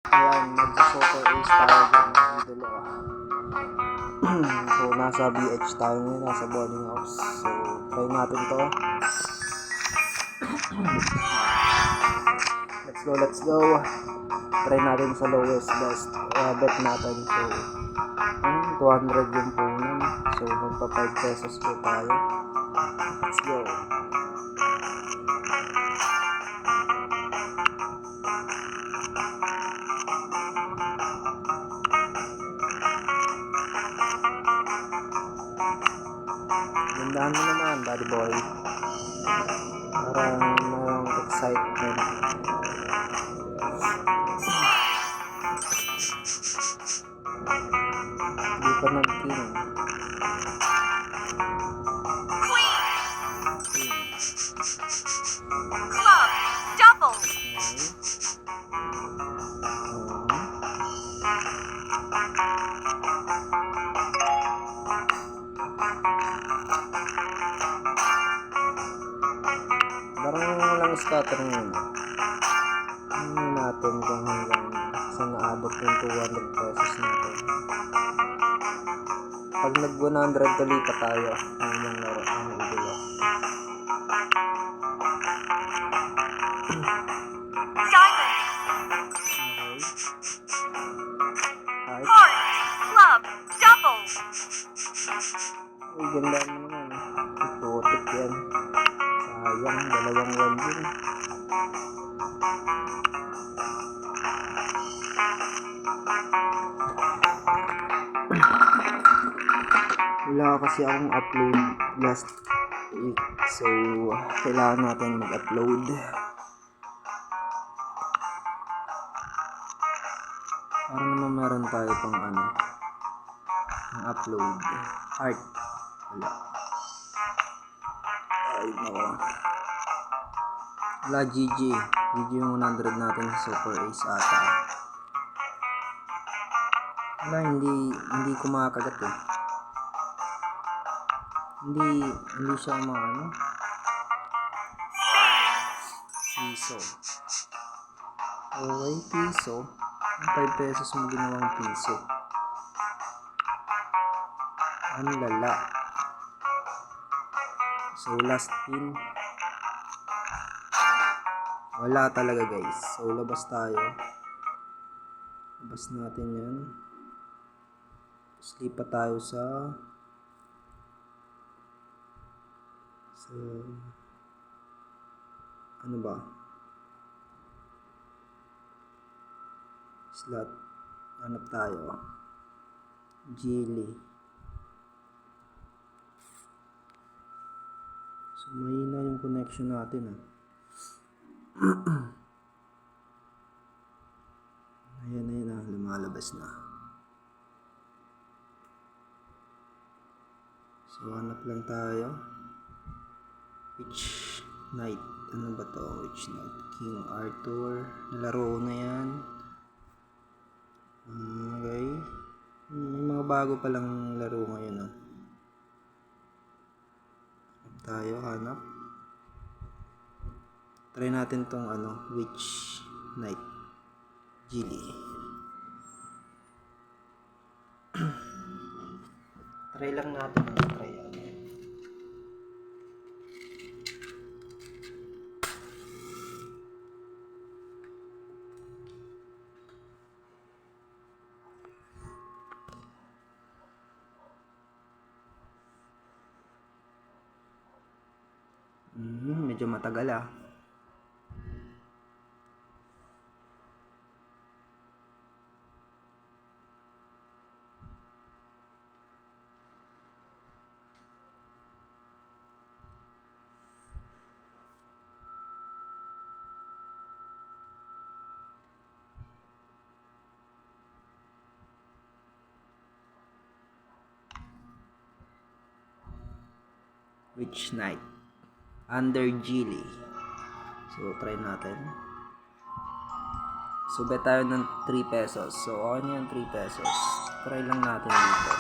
Ayan, nagsa-super ace tayo dyan, idolo. So, nasa BH tayo ngayon, nasa boarding house. So, try natin to. Let's go. Try natin sa lowest best bet natin. So, 200 yung punan. So, magpa 5 pesos po tayo. Let's go. Gandahan mo naman, buddy boy. Parang excitement. Hindi pa nag-king. Club double. Parang walang scattering yun. Tingnan natin kung hanggang saan naabot yung 200 pesos natin. Pag nag 100 tuloy pa tayo ng ibang laro ang idolo. Diamond. Okay. Heart. Club double. Uy, ganda mo naman. Putik yan. Sayang, dalawang wall yun. Wala kasi akong upload last week. So, kailangan natin mag-upload. Para naman meron tayo pang ang upload. Heart. Wala. Ay, nako. Wala, GG. GG yung 100 natin sa Super Ace ata. Wala, hindi kumakagat eh. Hindi siya piso. Okay, piso. 5 pesos mo ginawang piso. Ang lala. So, last pin. Wala talaga, guys. So, labas tayo. Labas natin yan. Lipat tayo sa ano ba? Slot. Hanap tayo. Jilly. So, mahina yung connection natin Ayan lumalabas na. So, hanap lang tayo. Witch Knight. Ano ba to? Witch Knight. King Arthur. Nalaro na yan. Okay. May mga bago palang laro ngayon hanap. Try natin tong Witch Knight. Gilly. Try lang natin try medyo matagal Witch Knight under Gilly. So, try natin. So, bet tayo ng 3 pesos. So, okay na yung 3 pesos. Try lang natin dito.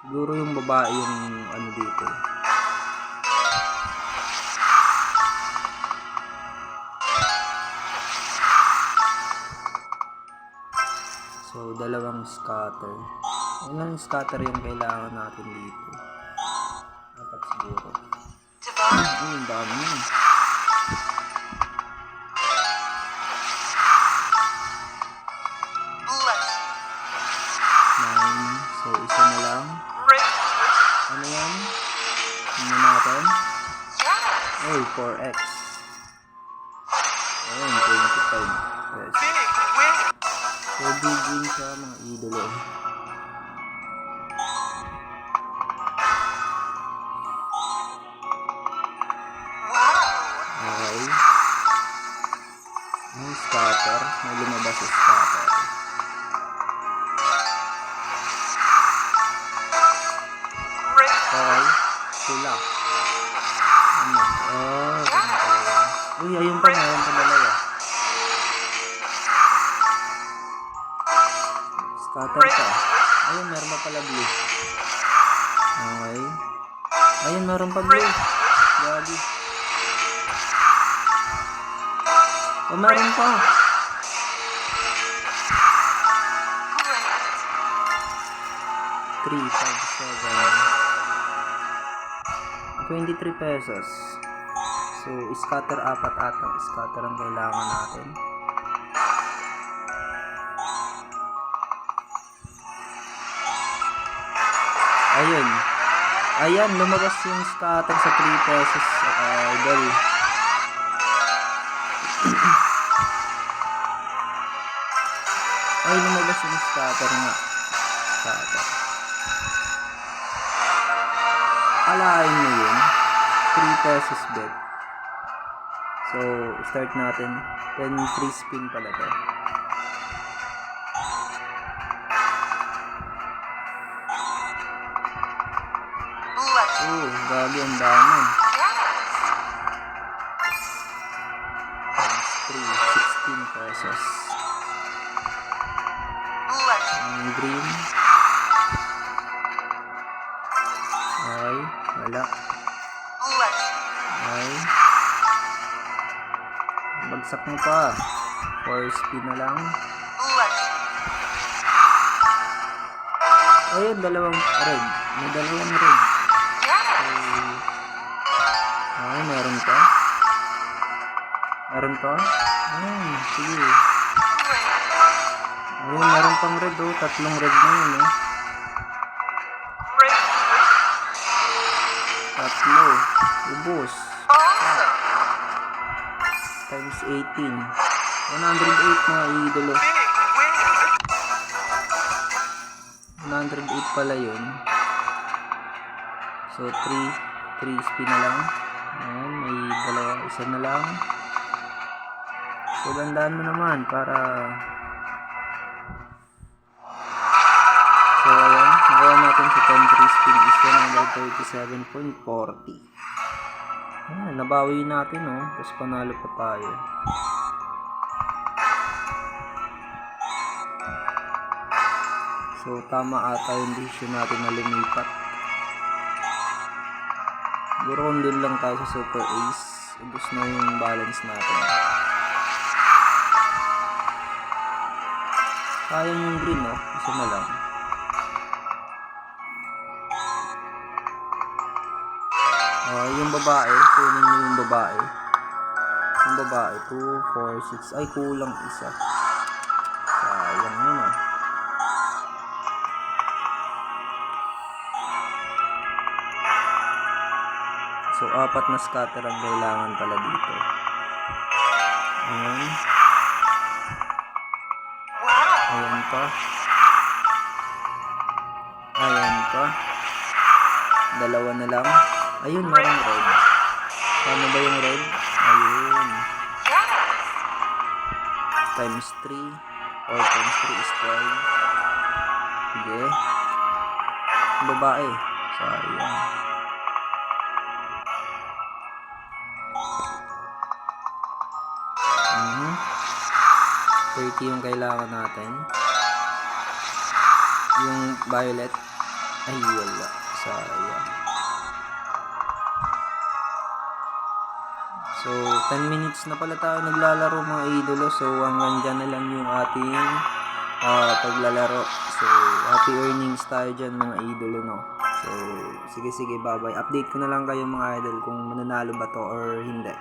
Siguro yung babae yung dito. ng scatter. Ilang scatter yung kailangan natin dito? Dapat siguro. Ay, ang dami yun. Nine. So, isa na lang. Ano yan? Ano natin? Ay, 4x. Ayun, 25. Yes. So, big-win siya mga idolo. Okay. Yung scatter. May lumabas yung scatter. Okay. Sila. Ano? Oh, ganun talaga. Uy, ayun pa dalawa. Scatter pa. Ayun, meron pa pala blue. Okay. Ayun, meron pa blue. Gagi. Oh, meron pa. Three, 5, 7. 23 pesos. So, scatter apat atang scatter ang kailangan natin. Ayun. Ayan, lumabas yung scatter sa 3 pesos. Idol. Ay, lumabas yung scatter nga. Scatter. Alain mo yun. 3 pesos bet. So, start natin. 10 free spin pala to. Oh, gagi ang dami. Times 3, 16 pesos. Ang green. Ay, wala. Ay. Bagsak mo pa. 4 spin na lang. Ayun, dalawang red. May dalawang red. Ay, meron pa. Meron pa? Ayun, sige. Ayun, meron pang red oh. Tatlong red na yun eh. Tatlo. Ubus. Times 18. 108 mga idolo. 108 pala yun. So, 3 spin na lang. Ayan, may dalawa. Isa na lang. So, dandaan mo naman para... So, ayan. Nakuha natin sa 10 free spin is 137.40. Ayan, nabawi natin oh. Tapos panalo pa tayo. So, tama ata yung decision natin na lumipat. Siguro kung din lang tayo sa Super Ace, ubos na yung balance natin. Sayang yung green, no? Isa na lang. Yung babae, kunin mo yung babae. Yung babae, 2, 4, 6. Ay, kulang isa. Sayang yun, ah. So, 4 na scatter ang kailangan pala dito. Ayan. Ayan pa. Ayan pa. Dalawa na lang. Ayun, merong red. Paano ba yung red? Ayun. Times 3. Or times 3 is 12. Sige. Babae. Sayang. Mhm. 30 yung kailangan natin. Yung violet. Ay, wala. Sayang. So, 10 minutes na pala tayo naglalaro mga idolo. So, hanggang dyan na lang yung ating paglalaro. So, happy earnings tayo dyan mga idol, no? So, sige, bye-bye. Update ko na lang kayo mga idol kung mananalo ba to or hindi.